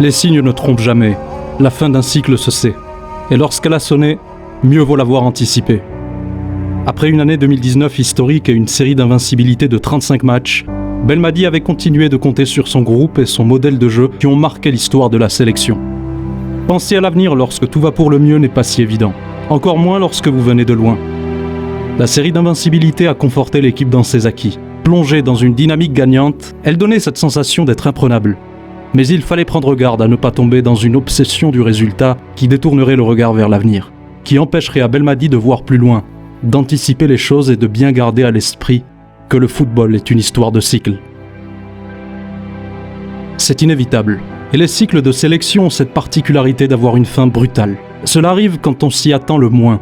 Les signes ne trompent jamais. La fin d'un cycle se sait. Et lorsqu'elle a sonné, mieux vaut l'avoir anticipée. Après une année 2019 historique et une série d'invincibilité de 35 matchs, Belmadi avait continué de compter sur son groupe et son modèle de jeu qui ont marqué l'histoire de la sélection. Penser à l'avenir lorsque tout va pour le mieux n'est pas si évident. Encore moins lorsque vous venez de loin. La série d'invincibilité a conforté l'équipe dans ses acquis. Plongée dans une dynamique gagnante, elle donnait cette sensation d'être imprenable. Mais il fallait prendre garde à ne pas tomber dans une obsession du résultat qui détournerait le regard vers l'avenir, qui empêcherait à Belmadi de voir plus loin, d'anticiper les choses et de bien garder à l'esprit que le football est une histoire de cycles. C'est inévitable, et les cycles de sélection ont cette particularité d'avoir une fin brutale. Cela arrive quand on s'y attend le moins.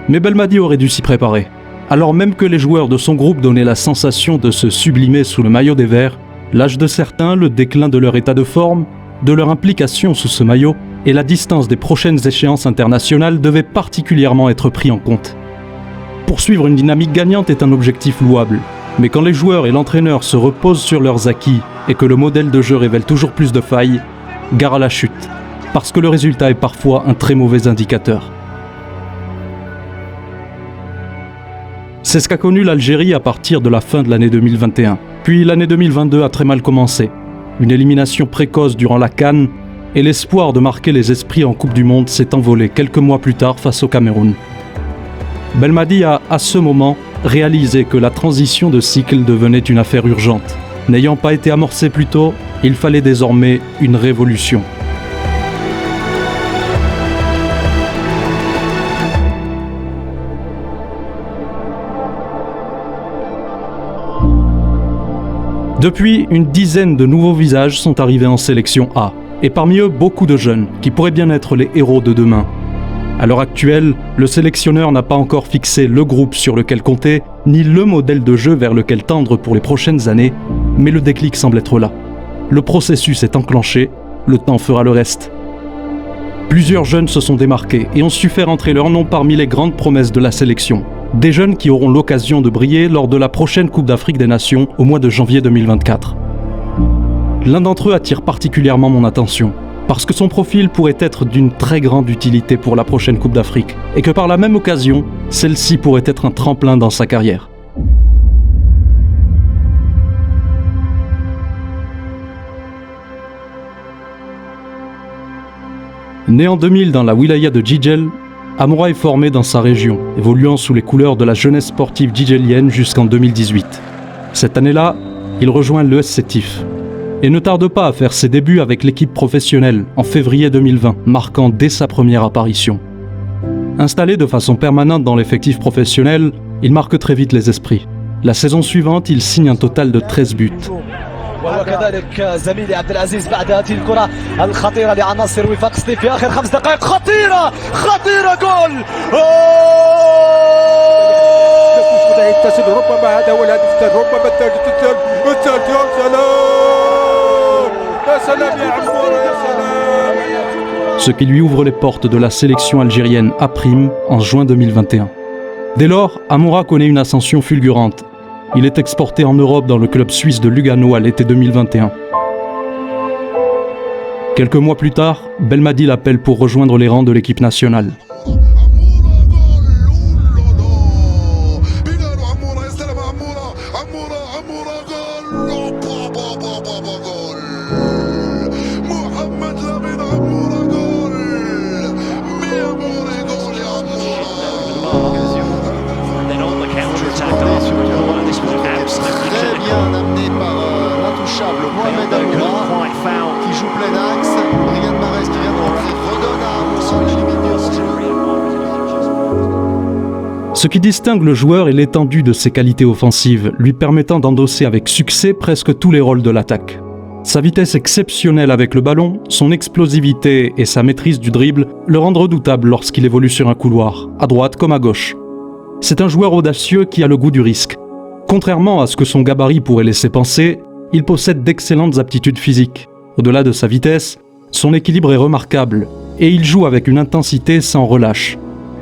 Mais Belmadi aurait dû s'y préparer. Alors même que les joueurs de son groupe donnaient la sensation de se sublimer sous le maillot des Verts, l'âge de certains, le déclin de leur état de forme, de leur implication sous ce maillot et la distance des prochaines échéances internationales devaient particulièrement être pris en compte. Poursuivre une dynamique gagnante est un objectif louable, mais quand les joueurs et l'entraîneur se reposent sur leurs acquis et que le modèle de jeu révèle toujours plus de failles, gare à la chute, parce que le résultat est parfois un très mauvais indicateur. C'est ce qu'a connu l'Algérie à partir de la fin de l'année 2021. Puis l'année 2022 a très mal commencé. Une élimination précoce durant la CAN et l'espoir de marquer les esprits en Coupe du Monde s'est envolé quelques mois plus tard face au Cameroun. Belmadi a, à ce moment, réalisé que la transition de cycle devenait une affaire urgente. N'ayant pas été amorcée plus tôt, il fallait désormais une révolution. Depuis, une dizaine de nouveaux visages sont arrivés en sélection A, et parmi eux beaucoup de jeunes, qui pourraient bien être les héros de demain. À l'heure actuelle, le sélectionneur n'a pas encore fixé le groupe sur lequel compter, ni le modèle de jeu vers lequel tendre pour les prochaines années, mais le déclic semble être là. Le processus est enclenché, le temps fera le reste. Plusieurs jeunes se sont démarqués et ont su faire entrer leur nom parmi les grandes promesses de la sélection. Des jeunes qui auront l'occasion de briller lors de la prochaine Coupe d'Afrique des Nations au mois de janvier 2024. L'un d'entre eux attire particulièrement mon attention, parce que son profil pourrait être d'une très grande utilité pour la prochaine Coupe d'Afrique, et que par la même occasion, celle-ci pourrait être un tremplin dans sa carrière. Né en 2000 dans la wilaya de Jijel, Amoura est formé dans sa région, évoluant sous les couleurs de la jeunesse sportive djidjelienne jusqu'en 2018. Cette année-là, il rejoint l'ES Sétif et ne tarde pas à faire ses débuts avec l'équipe professionnelle en février 2020, marquant dès sa première apparition. Installé de façon permanente dans l'effectif professionnel, il marque très vite les esprits. La saison suivante, il signe un total de 13 buts. وكذلك زميلي عبد العزيز بعد هذه الكرة الخطيرة لعناصر وفاق سطيف في آخر 5 دقائق خطيرة جول يتصل ربما هذا هو الهدف الثاني ربما الثالث يا سلام يا عمور يا سلام. Ce qui lui ouvre les portes de la sélection algérienne A' en juin 2021. Dès lors, Amoura connaît une ascension fulgurante. Il est exporté en Europe dans le club suisse de Lugano à l'été 2021. Quelques mois plus tard, Belmadi l'appelle pour rejoindre les rangs de l'équipe nationale. Qui joue plein axe, Riyad Mahrez qui vient de rentrer, redonne à Moussa. Ce qui distingue le joueur est l'étendue de ses qualités offensives, lui permettant d'endosser avec succès presque tous les rôles de l'attaque. Sa vitesse exceptionnelle avec le ballon, son explosivité et sa maîtrise du dribble le rendent redoutable lorsqu'il évolue sur un couloir, à droite comme à gauche. C'est un joueur audacieux qui a le goût du risque. Contrairement à ce que son gabarit pourrait laisser penser, il possède d'excellentes aptitudes physiques. Au-delà de sa vitesse, son équilibre est remarquable et il joue avec une intensité sans relâche.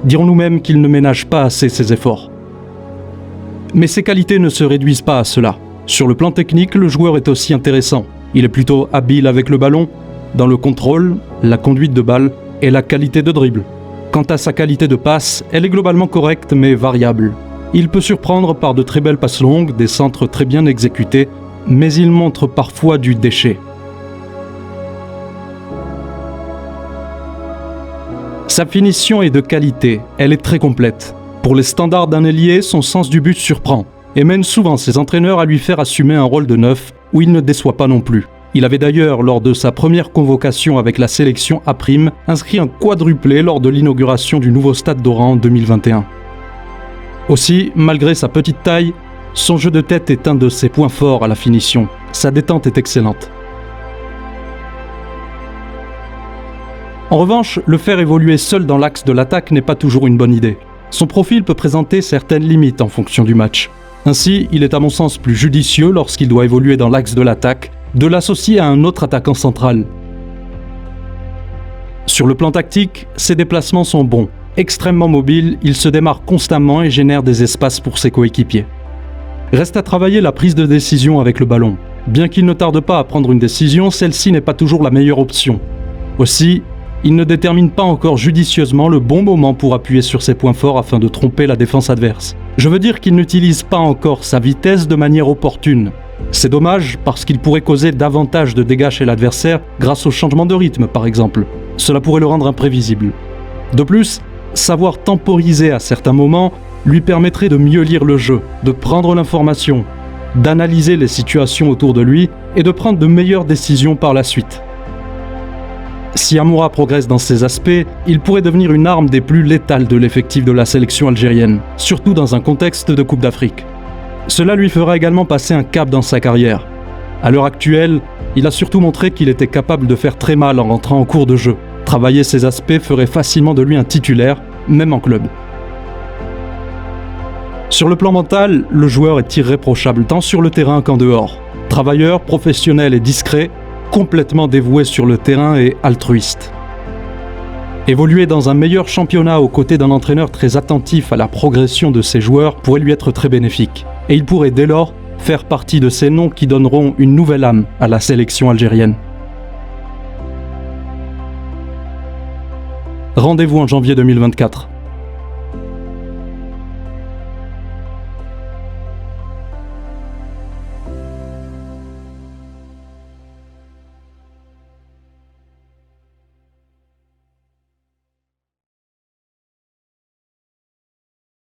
Dirons-nous même qu'il ne ménage pas assez ses efforts. Mais ses qualités ne se réduisent pas à cela. Sur le plan technique, le joueur est aussi intéressant. Il est plutôt habile avec le ballon, dans le contrôle, la conduite de balle et la qualité de dribble. Quant à sa qualité de passe, elle est globalement correcte mais variable. Il peut surprendre par de très belles passes longues, des centres très bien exécutés, mais il montre parfois du déchet. Sa finition est de qualité, elle est très complète. Pour les standards d'un ailier, son sens du but surprend et mène souvent ses entraîneurs à lui faire assumer un rôle de neuf où il ne déçoit pas non plus. Il avait d'ailleurs, lors de sa première convocation avec la sélection A', inscrit un quadruplé lors de l'inauguration du nouveau stade d'Oran en 2021. Aussi, malgré sa petite taille, son jeu de tête est un de ses points forts à la finition. Sa détente est excellente. En revanche, le faire évoluer seul dans l'axe de l'attaque n'est pas toujours une bonne idée. Son profil peut présenter certaines limites en fonction du match. Ainsi, il est à mon sens plus judicieux lorsqu'il doit évoluer dans l'axe de l'attaque, de l'associer à un autre attaquant central. Sur le plan tactique, ses déplacements sont bons. Extrêmement mobile, il se démarre constamment et génère des espaces pour ses coéquipiers. Reste à travailler la prise de décision avec le ballon. Bien qu'il ne tarde pas à prendre une décision, celle-ci n'est pas toujours la meilleure option. Aussi, il ne détermine pas encore judicieusement le bon moment pour appuyer sur ses points forts afin de tromper la défense adverse. Je veux dire qu'il n'utilise pas encore sa vitesse de manière opportune. C'est dommage parce qu'il pourrait causer davantage de dégâts chez l'adversaire grâce au changement de rythme par exemple. Cela pourrait le rendre imprévisible. De plus, savoir temporiser à certains moments lui permettrait de mieux lire le jeu, de prendre l'information, d'analyser les situations autour de lui et de prendre de meilleures décisions par la suite. Si Amoura progresse dans ces aspects, il pourrait devenir une arme des plus létales de l'effectif de la sélection algérienne, surtout dans un contexte de Coupe d'Afrique. Cela lui fera également passer un cap dans sa carrière. À l'heure actuelle, il a surtout montré qu'il était capable de faire très mal en rentrant en cours de jeu. Travailler ces aspects ferait facilement de lui un titulaire, même en club. Sur le plan mental, le joueur est irréprochable tant sur le terrain qu'en dehors. Travailleur, professionnel et discret, complètement dévoué sur le terrain et altruiste. Évoluer dans un meilleur championnat aux côtés d'un entraîneur très attentif à la progression de ses joueurs pourrait lui être très bénéfique. Et il pourrait dès lors faire partie de ces noms qui donneront une nouvelle âme à la sélection algérienne. Rendez-vous en janvier 2024.